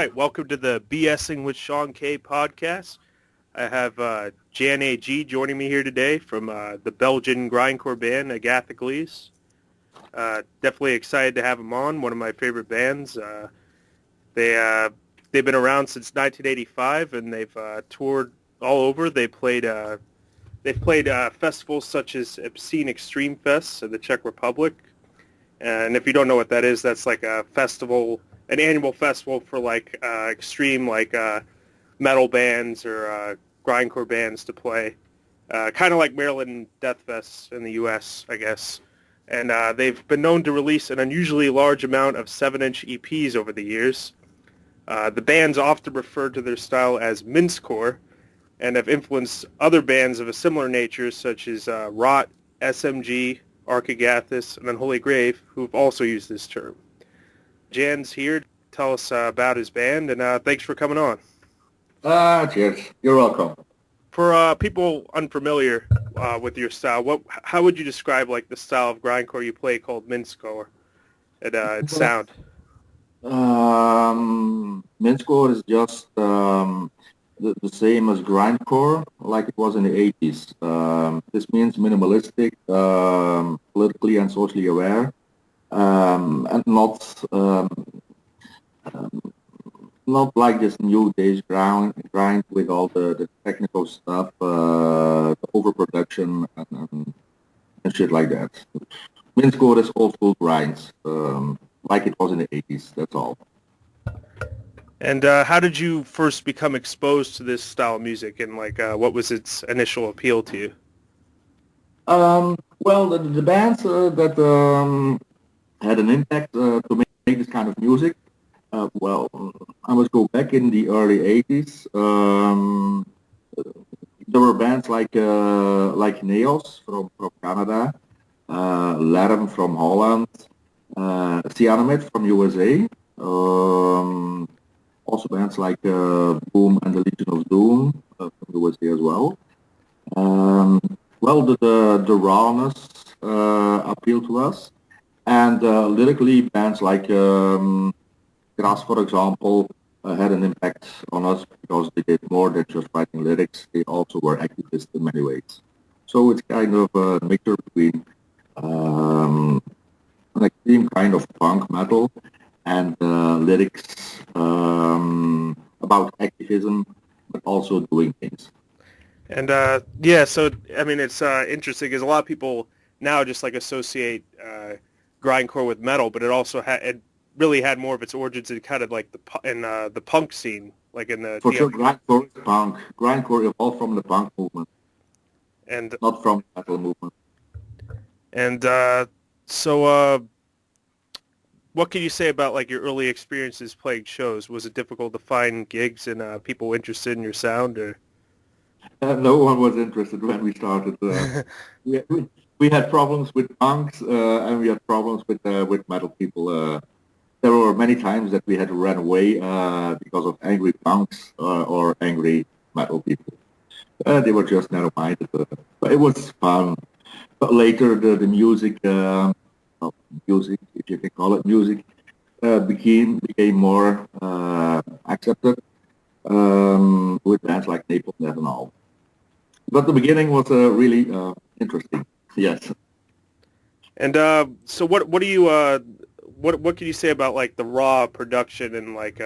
right, welcome to the BSing with Sean K podcast. I have Jan A.G. joining me here today from the Belgian Grindcore band, Agathocles. Definitely excited to have them on, one of my favorite bands. They've been around since 1985, and they've toured all over. They've played festivals such as Obscene Extreme Fest in the Czech Republic. And if you don't know what that is, that's like a festival, an annual festival for like extreme metal bands or grindcore bands to play, kind of like Maryland Death Fest in the U.S., I guess. And they've been known to release an unusually large amount of 7-inch EPs over the years. The band's often referred to their style as mincecore, and have influenced other bands of a similar nature, such as Rot, SMG, Archagathos, and Unholy Grave, who've also used this term. Jan's here to tell us about his band, and thanks for coming on. Cheers. You're welcome. For people unfamiliar with your style, how would you describe like the style of grindcore you play called mincecore and its sound? Mincecore is just the same as grindcore, like it was in the 80s. This means minimalistic, politically and socially aware, and not like this new days grind with all the technical stuff, the overproduction and shit like that. Mincecore is old school grinds, like it was in the 80s, that's all. And how did you first become exposed to this style of music, and what was its initial appeal to you? Well, the bands that had an impact to make this kind of music, well, I must go back in the early 80s. There were bands like Neos from Canada, Lerm from Holland, Cyanamid from USA. Also bands like Boom and the Legion of Doom from USA as well. Well, the rawness appealed to us, and lyrically bands like Gras, for example, had an impact on us because they did more than just writing lyrics. They also were activists in many ways. So it's kind of a mixture between an extreme kind of punk metal and lyrics about activism, but also doing things. And so I mean, it's interesting because a lot of people now just like associate grindcore with metal, but it also it really had more of its origins in kind of like the punk scene, like in the. For sure, grindcore is punk. Grindcore evolved from the punk movement, and not from the metal movement. And what can you say about like your early experiences playing shows? Was it difficult to find gigs and people interested in your sound, or? No one was interested when we started. We had problems with punks, and we had problems with metal people. There were many times that we had to run away because of angry punks or angry metal people. They were just narrow-minded, but it was fun. But later, the music, music, if you can call it music, became more accepted with bands like Napalm Death and all. But the beginning was really interesting. Yes. And so what do you what can you say about like the raw production and like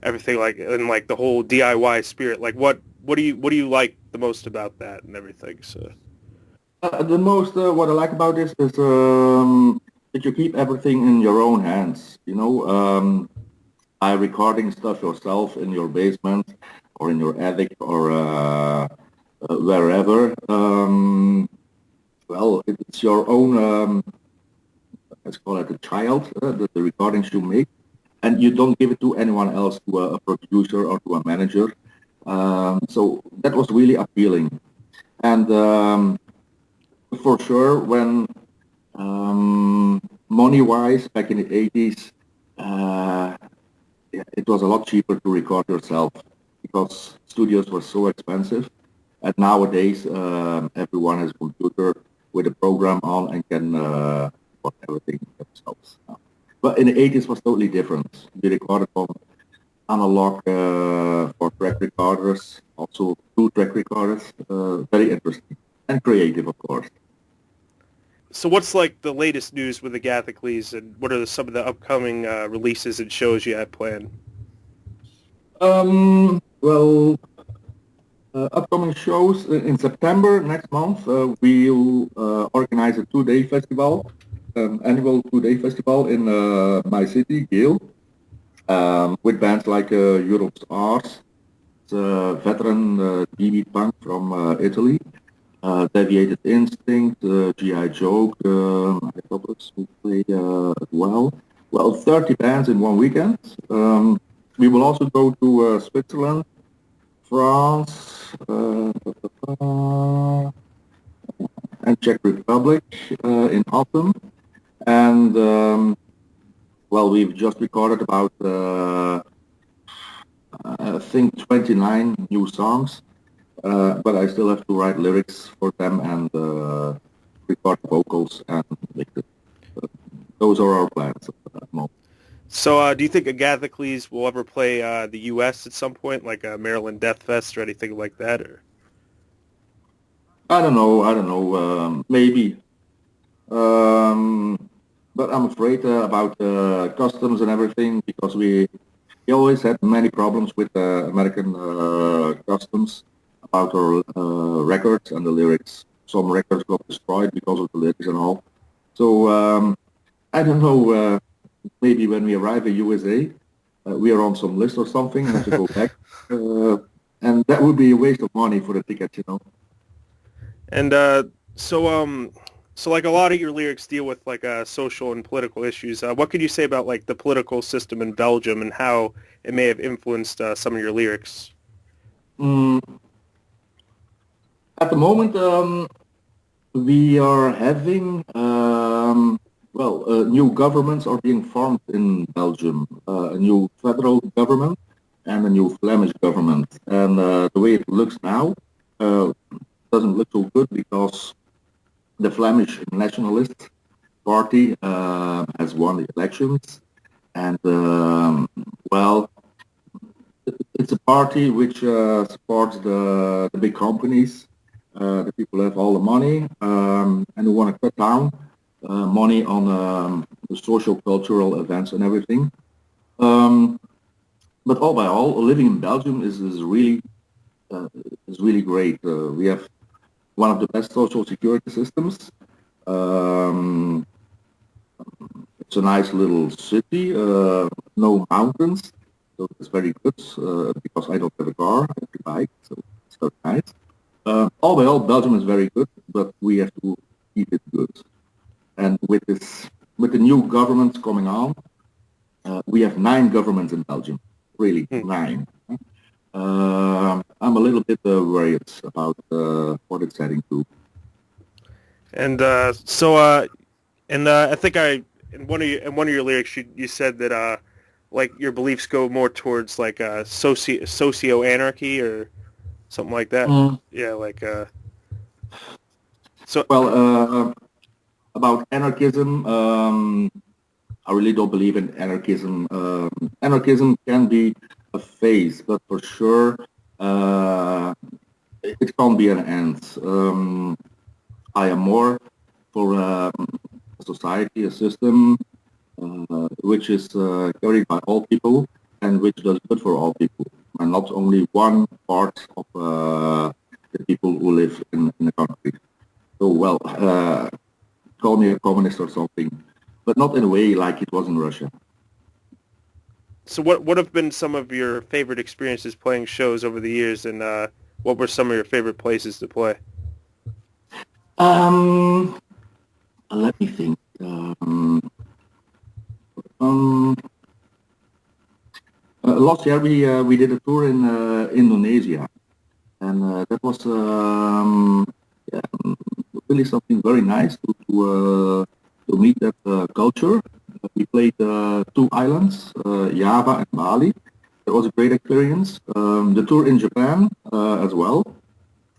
everything, like, and like the whole D.I.Y. spirit? Like what do you like the most about that and everything? So the most what I like about this is that you keep everything in your own hands. You know, by recording stuff yourself in your basement or in your attic or wherever. Well, it's your own, let's call it a child, the recordings you make, and you don't give it to anyone else, to a producer or to a manager. So that was really appealing. And for sure, when money-wise, back in the 80s, it was a lot cheaper to record yourself because studios were so expensive. And nowadays, everyone has a computer with a program on and can record everything themselves. But in the 80s was totally different. We recorded on analog for track recorders, also 2-track recorders. Very interesting and creative, of course. So what's like the latest news with Agathocles, and what are some of the upcoming releases and shows you have planned? Well, upcoming shows in September next month, we'll organize a 2-day festival, annual 2-day festival in my city, Geel, with bands like Europe's Ars, veteran D.I.Y punk from Italy, Deviated Instinct, G.I. Joke, Agathocles will play as well. Well, 30 bands in one weekend. We will also go to Switzerland, France, and Czech Republic in autumn. And well, we've just recorded about I think 29 new songs, but I still have to write lyrics for them and record vocals and make it. Those are our plans at the moment. So do you think Agathocles will ever play the U.S. at some point, like Maryland Death Fest or anything like that? Or I don't know, maybe. But I'm afraid about customs and everything because we always had many problems with American customs about our records and the lyrics. Some records got destroyed because of the lyrics and all. So I don't know. Maybe when we arrive in USA, we are on some list or something and have to go back. And that would be a waste of money for the ticket, you know. And so like a lot of your lyrics deal with like social and political issues. What could you say about like the political system in Belgium and how it may have influenced some of your lyrics? Mm, at the moment, we are having new governments are being formed in Belgium. A new federal government and a new Flemish government. And the way it looks now doesn't look so good because the Flemish Nationalist Party has won the elections, and well, it's a party which supports the big companies, the people who have all the money, and who want to cut down money on the social cultural events and everything. But all by all, living in Belgium is really great. We have one of the best social security systems. Um, it's a nice little city, no mountains, so it's very good because I don't have a car, I have a bike, so it's very nice. All by all, Belgium is very good, but we have to keep it good. And with the new governments coming on, we have 9 governments in Belgium, really 9. I'm a little bit worried about what it's heading to. And I think in one of your lyrics you said that like your beliefs go more towards like socio anarchy or something like that. Yeah, like so. Well, about anarchism, I really don't believe in anarchism. Anarchism can be a phase, but for sure, it can't be an end. I am more for a society, a system which is carried by all people and which does good for all people, and not only one part of the people who live in the country. So, well, call me a communist or something, but not in a way like it was in Russia. So what have been some of your favorite experiences playing shows over the years, and what were some of your favorite places to play? Let me think. Last year we did a tour in Indonesia, and that was yeah, really something very nice to meet that culture. We played 2 islands, Java and Bali. It was a great experience. The tour in Japan as well,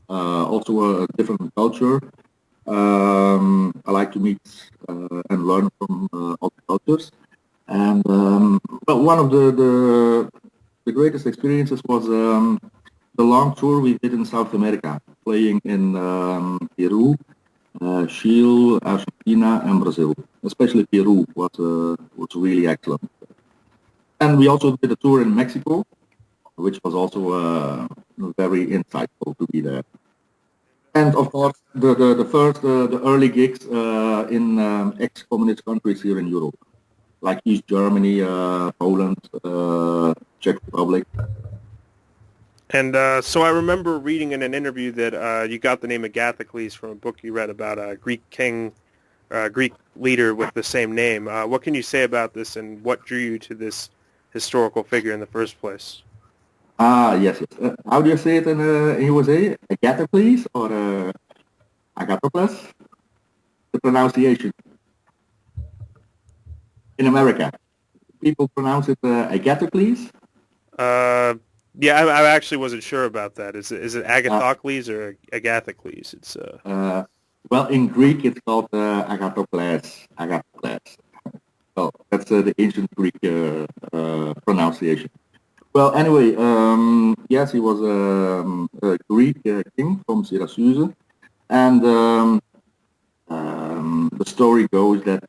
also a different culture. I like to meet and learn from other cultures. And well, one of the the greatest experiences was the long tour we did in South America, playing in Peru, Chile, Argentina, and Brazil. Especially Peru was really excellent. And we also did a tour in Mexico, which was also very insightful to be there. And of course, the early gigs in ex-communist countries here in Europe, like East Germany, Poland, Czech Republic. And so I remember reading in an interview that you got the name Agathocles from a book you read about a Greek king, Greek leader with the same name. What can you say about this, and what drew you to this historical figure in the first place? Yes. How do you say it in USA? Agathocles or Agathocles? The pronunciation. In America, people pronounce it Agathocles. Yeah, I actually wasn't sure about that. Is it Agathocles or Agathocles? It's well, in Greek it's called Agathocles. Agathocles. Well, that's the ancient Greek pronunciation. Well, anyway, yes, he was a Greek king from Syracuse, and the story goes that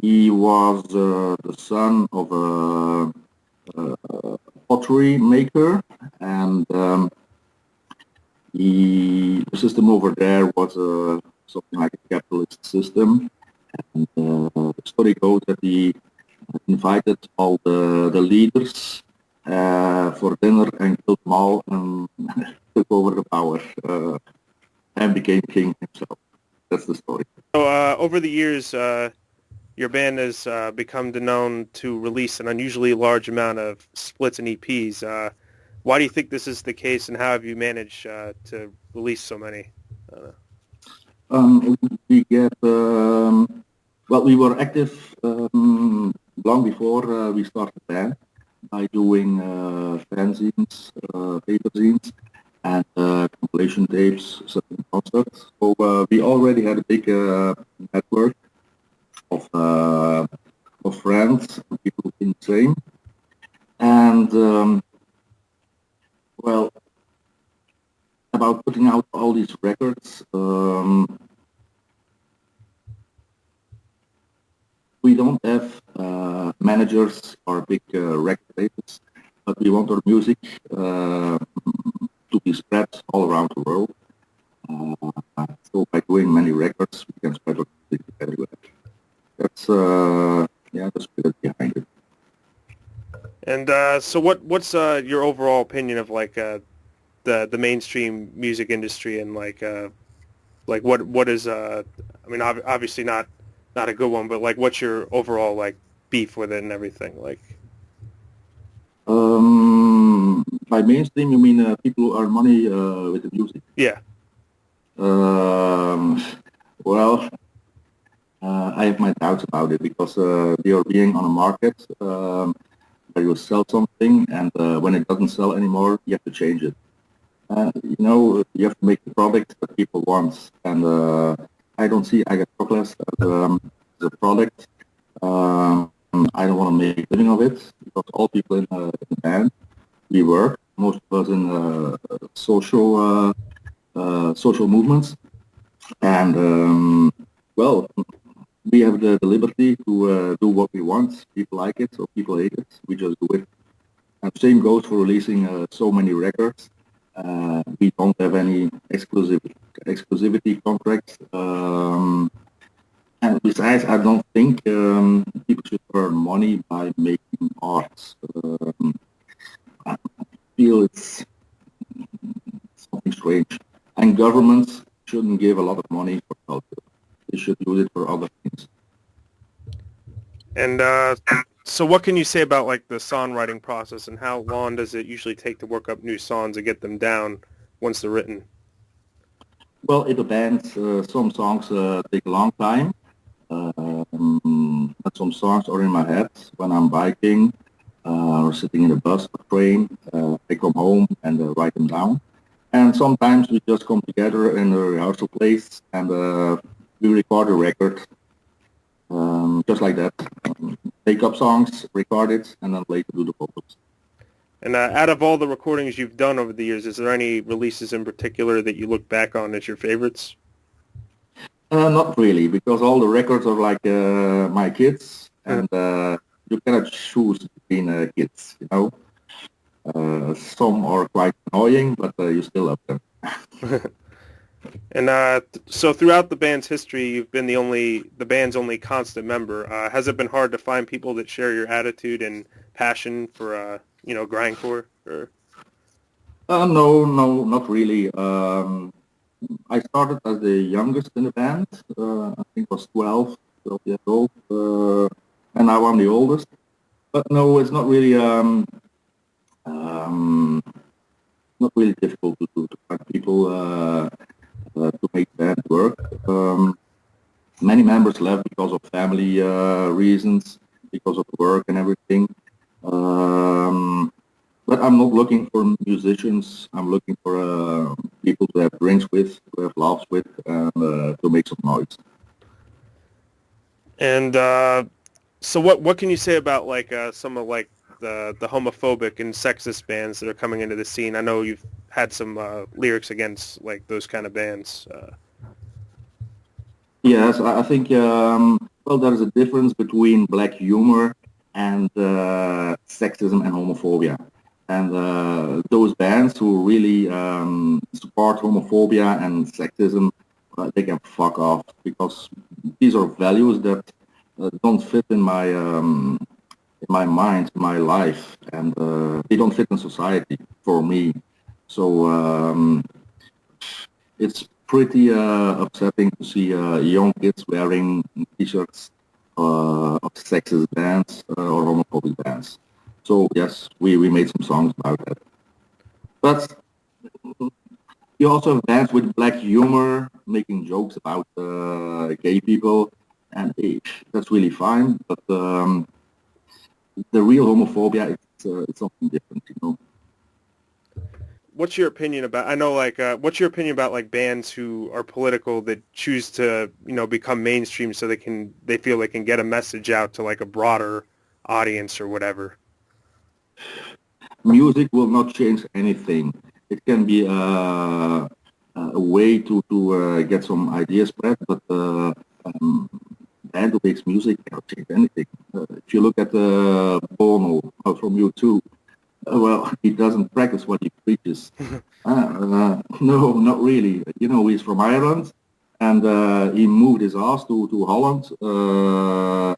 he was the son of a pottery maker, and the system over there was something like a capitalist system. And the story goes that he invited all the leaders for dinner and killed them all and took over the power and became king himself. That's the story. So over the years, your band has become known to release an unusually large amount of splits and EPs. Why do you think this is the case, and how have you managed to release so many? We get well, we were active long before we started the band by doing fanzines, paper zines, and compilation tapes, certain concerts. So we already had a big network of friends, people in the same, and well, about putting out all these records. We don't have managers or big record labels, but we want our music to be spread all around the world. So by doing many records, we can spread our music everywhere. That's the spirit behind it. And so what's your overall opinion of like the mainstream music industry, and like what is I mean, obviously not a good one, but like what's your overall like beef with it and everything, like? By mainstream you mean people who earn money with the music? Yeah. Well, I have my doubts about it, because we are being on a market where you sell something, and when it doesn't sell anymore, you have to change it. You know, you have to make the product that people want, and I don't see Agathocles as a product. I don't want to make a living of it, because all people in the band, we work, most of us in social movements, and well, we have the liberty to do what we want. People like it or people hate it, we just do it. And same goes for releasing so many records. We don't have any exclusivity contracts. And besides, I don't think people should earn money by making art. I feel it's something strange. And governments shouldn't give a lot of money for culture. They should use it for other things. And so what can you say about like the songwriting process, and how long does it usually take to work up new songs and get them down once they're written? Well, it depends. Some songs take a long time. But some songs are in my head when I'm biking or sitting in a bus or train. I come home and write them down. And sometimes we just come together in a rehearsal place and we record a record, just like that. Take up songs, record it, and then later do the vocals. And out of all the recordings you've done over the years, is there any releases in particular that you look back on as your favorites? Not really, because all the records are like my kids, and you cannot choose between kids, you know. Some are quite annoying, but you still love them. And so throughout the band's history, you've been the band's only constant member. Has it been hard to find people that share your attitude and passion for, grindcore? Or... No, not really. I started as the youngest in the band. I think I was 12 years old, and now I'm the oldest. But no, it's not really difficult to find people to make band work. Many members left because of family reasons, because of work and everything. But I'm not looking for musicians. I'm looking for people to have drinks with, to have laughs with, and to make some noise. And so what can you say about like some of like the homophobic and sexist bands that are coming into the scene? I know you've had some lyrics against like those kind of bands. Yes, I think well, there is a difference between black humor and sexism and homophobia. And those bands who really support homophobia and sexism, they can fuck off, because these are values that don't fit in my mind, my life, and they don't fit in society for me. So it's pretty upsetting to see young kids wearing t-shirts of sexist bands or homophobic bands. So yes, we made some songs about that. But you also have bands with black humor, making jokes about gay people, and that's really fine. But the real homophobia, it's something different, you know. What's your opinion about? I know, like, what's your opinion about like bands who are political that choose to, become mainstream so they feel they can get a message out to like a broader audience or whatever? Music will not change anything. It can be a way to get some ideas spread, but band who makes music cannot change anything. If you look at Bono from U2, well, he doesn't practice what he preaches. No, not really. You know, he's from Ireland, and he moved his ass to Holland to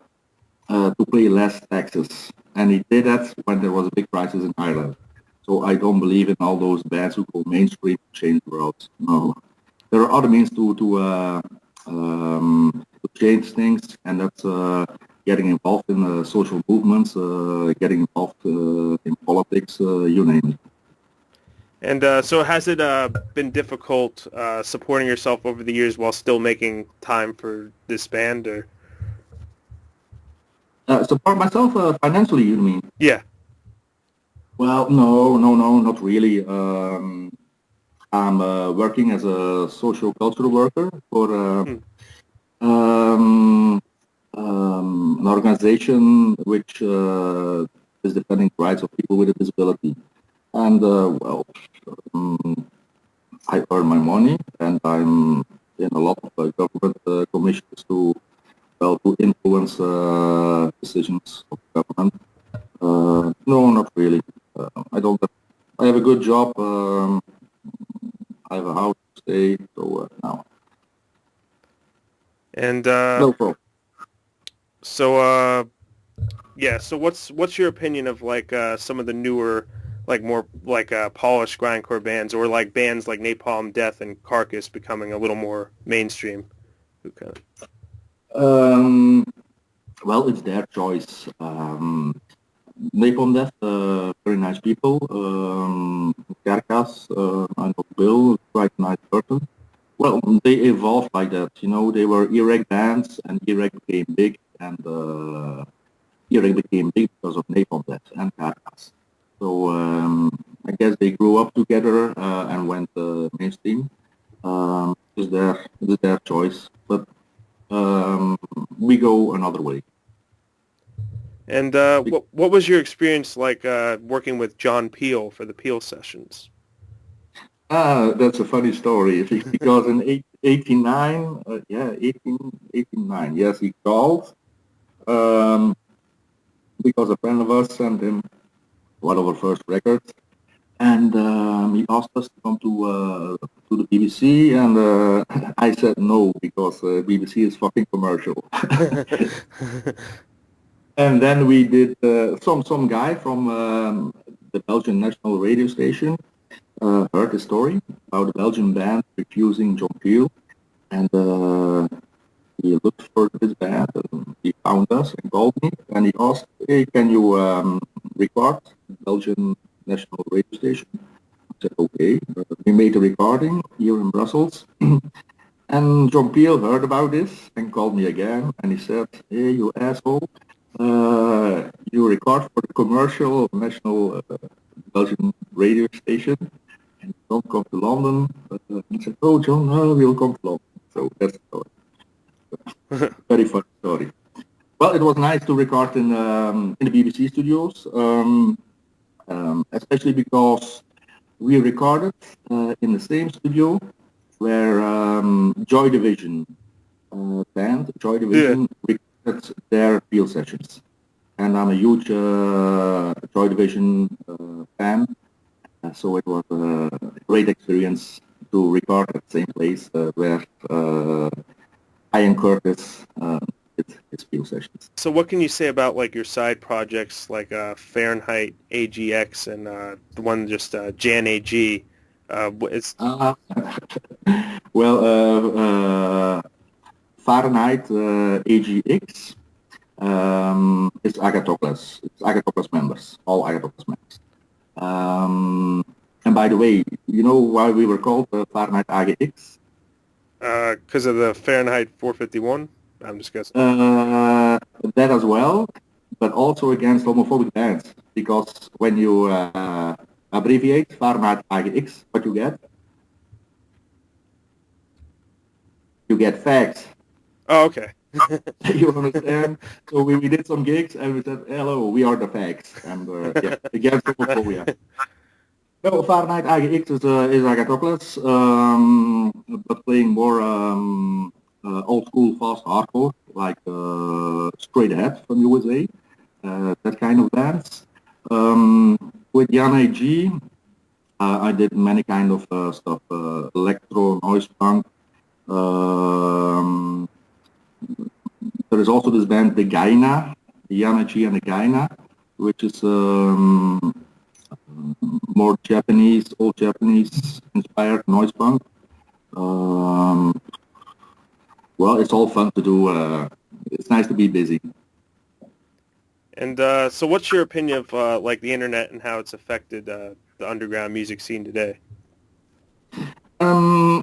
pay less taxes. And he did that when there was a big crisis in Ireland. So I don't believe in all those bands who go mainstream to change the world. No, there are other means to change things, and that's getting involved in social movements, getting involved in politics, you name it. And so has it been difficult supporting yourself over the years while still making time for this band? Or support myself financially, you mean? Yeah. Well, no, not really. I'm working as a social cultural worker for an organization which is defending rights of people with a disability. And I earn my money, and I'm in a lot of government commissions to influence decisions of government. No, not really. I don't. I have a good job. I have a house to stay. So now. And no problem. So yeah. So what's your opinion of like some of the newer, like more like polished grindcore bands, or like bands like Napalm Death and Carcass becoming a little more mainstream? Who kind of? Well, it's their choice. Napalm Death, very nice people. Carcass, I know Bill, quite a nice person. Well, they evolved like that. You know, they were Iraq bands, and Iraq became big, and Iraq became big because of Napalm Death and Carcass. So I guess they grew up together and went mainstream. It's their choice, but we go another way. And what was your experience like working with John Peel for the Peel sessions? That's a funny story because in 89, 89, yes, he called um, because a friend of us sent him one of our first records, and he asked us to come to the BBC, and I said no because BBC is fucking commercial. And then we did some guy from the Belgian national radio station heard the story about the Belgian band refusing John Peel, and he looked for this band, and he found us and called me, and he asked, "Hey, can you record the Belgian national radio station?" I said, "Okay." We made a recording here in Brussels, and John Peel heard about this and called me again, and he said, "Hey, you asshole, you record for the commercial national Belgian radio station, and don't come to London." He said, "Oh, John, we'll come to London." So that's the story. Very funny story. Well, it was nice to record in the BBC studios, especially because we recorded in the same studio where Joy Division band, Joy Division, recorded their field sessions. And I'm a huge Joy Division fan, so it was a great experience to record at the same place where Ian Curtis did his field sessions. So what can you say about like your side projects like Fahrenheit AGX and the one just Jan AG? Well, Fahrenheit AGX is Agathocles. It's Agathocles members, all Agathocles members. And by the way, you know why we were called Fahrenheit AGX? Because of the Fahrenheit 451? I'm just guessing. That as well, but also against homophobic bands, because when you abbreviate Fahrenheit AGX, what you get facts. Oh, okay. You understand? So we did some gigs and we said, "Hello, we are the facts," and against homophobia. No, Fahrenheit AGX is Agathocles, but playing more old school fast hardcore, like Straight Ahead from USA, that kind of bands. With Jan AG, I did many kind of stuff, electro, noise punk. There is also this band, the Gaina, Jan AG and the Gaina, which is more Japanese, old Japanese inspired noise punk. Well, it's all fun to do. It's nice to be busy. And so what's your opinion of like the internet and how it's affected the underground music scene today?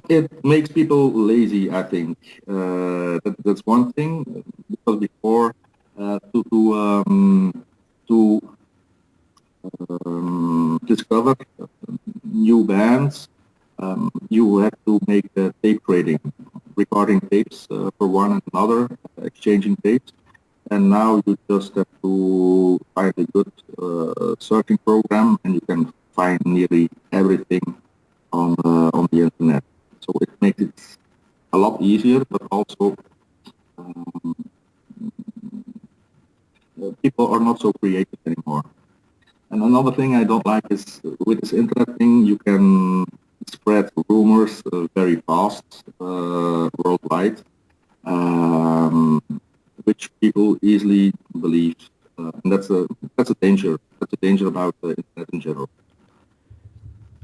It makes people lazy, I think. That's one thing. Because before, to discover new bands, you had to make tape trading, recording tapes for one and another, exchanging tapes. And now you just have to find a good searching program, and you can find nearly everything on the internet. So it makes it a lot easier, but also people are not so creative anymore. And another thing I don't like is with this internet thing, you can spread rumors very fast worldwide, which people easily believe, and that's a danger. That's a danger about the internet in general.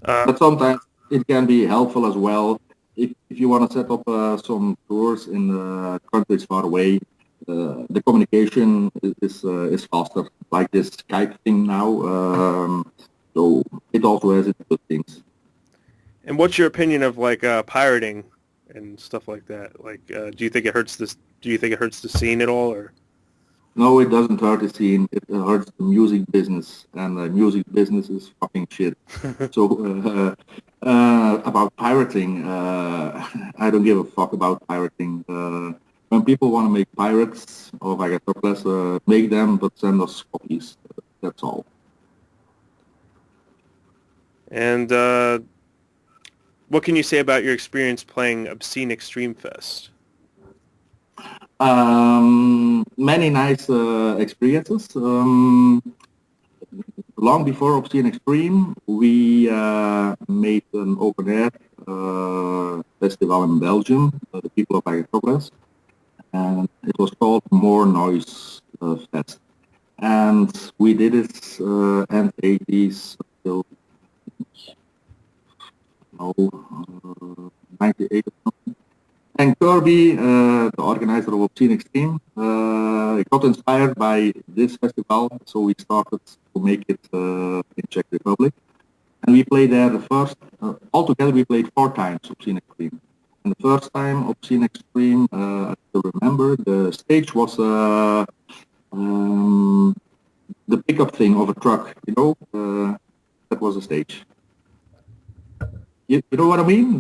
But sometimes it can be helpful as well if you want to set up some tours in countries far away. The communication is faster, like this Skype thing now. So it also has its good things. And what's your opinion of like pirating and stuff like that? Like, do you think it hurts this? Do you think it hurts the scene at all, or? No, it doesn't hurt the scene. It hurts the music business, and the music business is fucking shit. So about pirating, I don't give a fuck about pirating. when people want to make pirates of Agathocles, make them, but send us copies. That's all. And what can you say about your experience playing Obscene Extreme Fest? Many nice experiences. Long before Obscene Extreme, we made an open air festival in Belgium, the people of Agathocles, and it was called More Noise Fest. And we did it end 80s until 98 or something. And Kirby, the organizer of Obscene Extreme, got inspired by this festival, so we started to make it in Czech Republic. And we played there the first, altogether we played 4 times Obscene Extreme. And the first time Obscene Extreme, I still remember, the stage was the pickup thing of a truck, that was the stage. You know what I mean?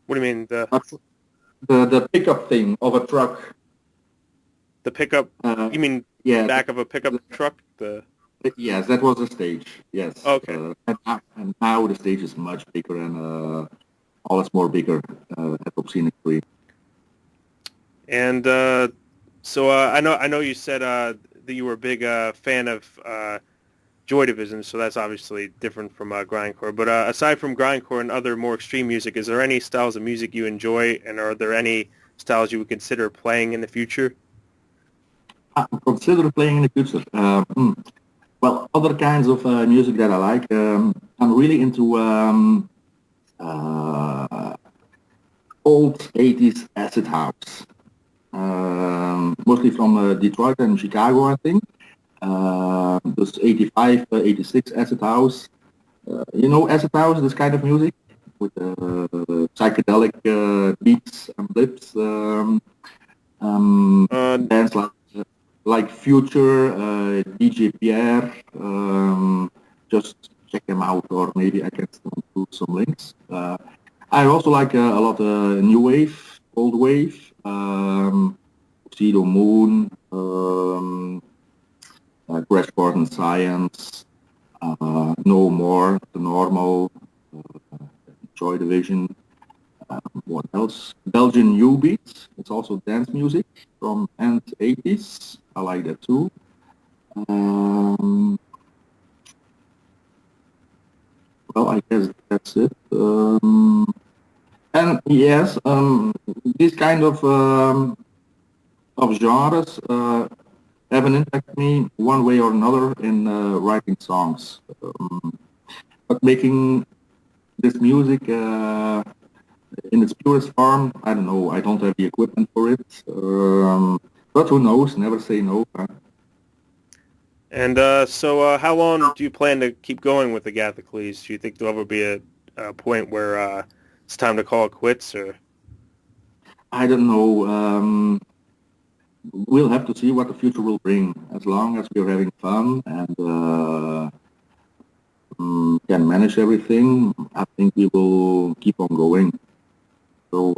What do you mean? The pickup thing of a truck. The pickup? You mean back of a pickup truck? Yes, that was the stage. Yes. Okay. And now the stage is much bigger and all is more bigger at Obscene Extreme. And so I know you said that you were a big fan of Joy Division, so that's obviously different from Grindcore. But aside from Grindcore and other more extreme music, is there any styles of music you enjoy, and are there any styles you would consider playing in the future? Consider playing in the future. Well, other kinds of music that I like, I'm really into old 80s acid house, mostly from Detroit and Chicago, I think. This 85, 86 acid house. Acid house, this kind of music with psychedelic beats and blips. Bands like Future, DJ Pierre. Just check them out, or maybe I can do some links. I also like a lot of new wave, old wave, Pseudo Moon. Crash Course in Science, No More, The Normal, Joy Division, what else? Belgian New Beats, it's also dance music from end 80s, I like that too. Well, I guess that's it. And yes, this kind of genres have an impact me one way or another in writing songs. But making this music in its purest form, I don't know, I don't have the equipment for it. But who knows, never say no. And so how long do you plan to keep going with Agathocles? Do you think there'll ever be a point where it's time to call it quits? Or I don't know. We'll have to see what the future will bring. As long as we're having fun and can manage everything, I think we will keep on going. So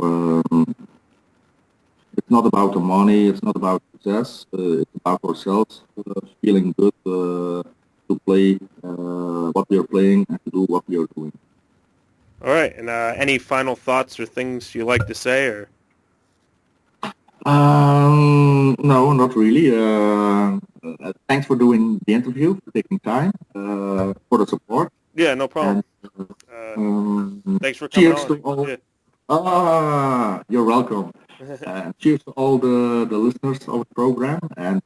it's not about the money, it's not about success, it's about ourselves feeling good to play what we are playing and to do what we are doing. All right, and any final thoughts or things you like to say, or? No, not really. Thanks for doing the interview, for taking time, for the support. Yeah, no problem. And, thanks for coming cheers on. To all. Yeah. You're welcome. Cheers to all the listeners of the program, and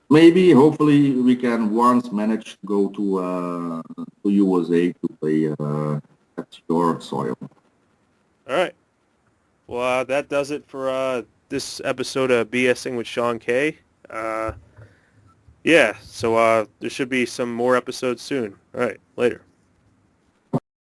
maybe, hopefully, we can once manage to go to USA to play at your soil. All right. Well, that does it for this episode of BSing with Sean K. Yeah, so there should be some more episodes soon. All right, later.